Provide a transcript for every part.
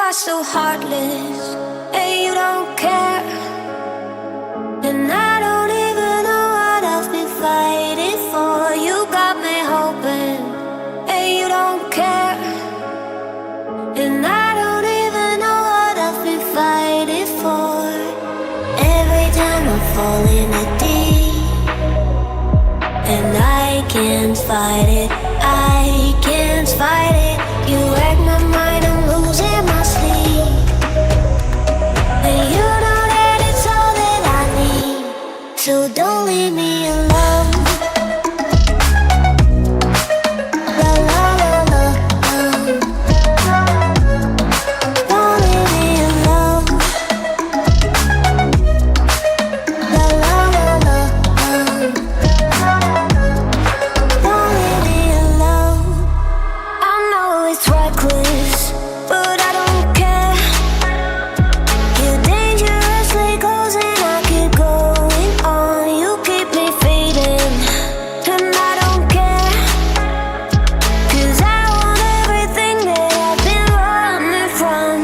are so heartless, and you don't care. And I don't even know what I've been fighting for. You got me hoping, and you don't care. And I don't even know what I've been fighting for. Every time I fall in the deep, and I can't fight it, I can't fight it. You wreck my mind, I'm losing my sleep. And you know that it's all that I need, so don't leave me alone. La la la la, don't leave me alone. La la la la, don't leave me alone. I know it's reckless, but I don't care. You're dangerously close and I keep going on. You keep me fading, and I don't care. 'Cause I want everything that I've been running from.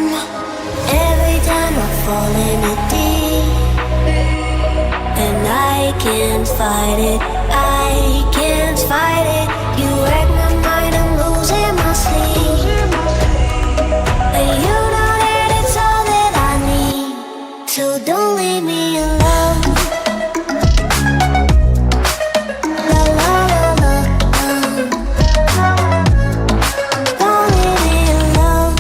Every time I fall in the deep, and I can't fight it, I can't fight it. You wreck my mind, I'm losing my sleep. And you know that it's all that I need, so don't leave me alone. La la la la, don't leave me alone.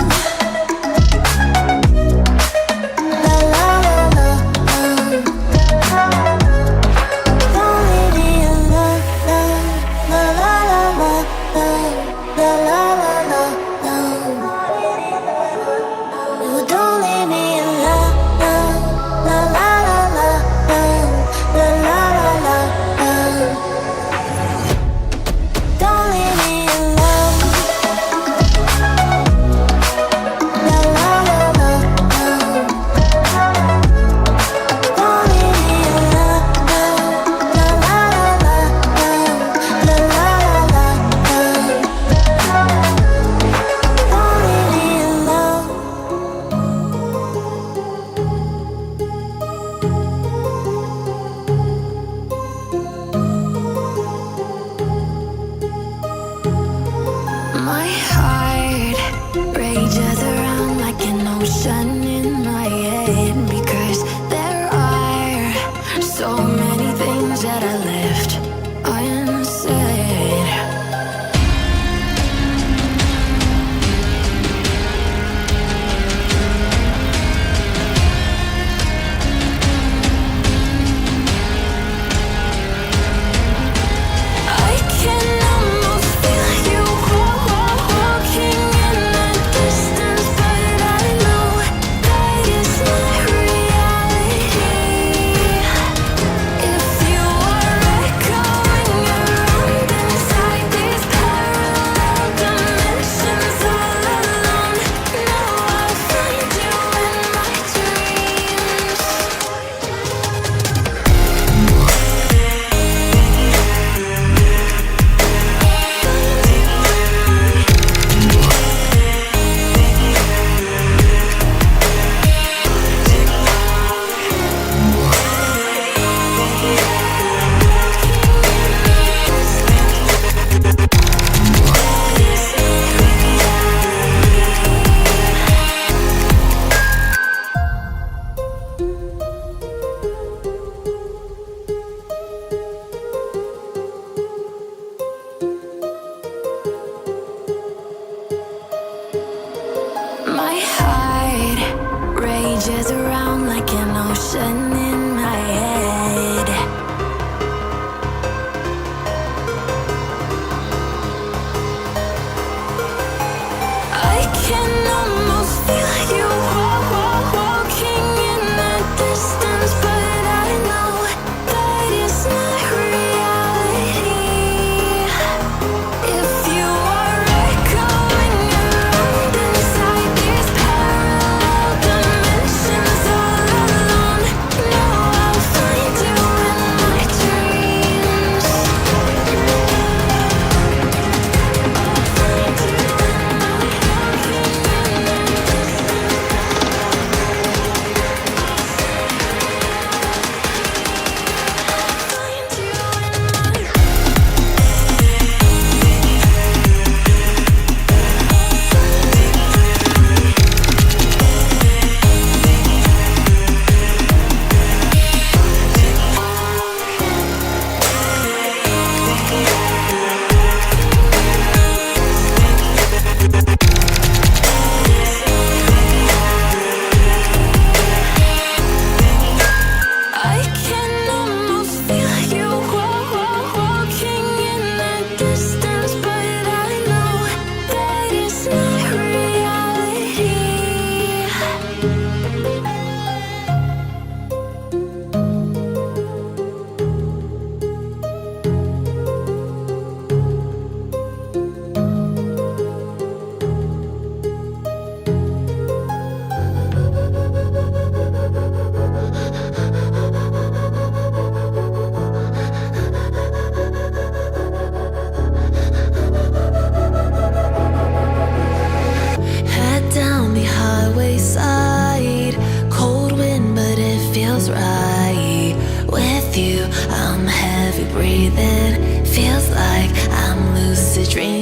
La la la la, don't leave me alone. La la la la, la la la la, no, don't leave me alone. La la la la, la la la la, don't leave me alone. La la la la, don't leave me alone. La la la la, la la la la, don't leave me alone. My heart rages around like an ocean in my head, because there are so many things that I left unsaid. I can almost feel you walking in the distance, but I know that it's not reality. If you are echoing around inside these parallel dimensions all alone, now I'll find you in my dreams. My heart rages around like an ocean in my head. I can almost feel you walking in the distance, but I know that it's not reality. If you are echoing around inside these parallel dimensions all alone, now breathing. Feels like I'm lucid dreaming.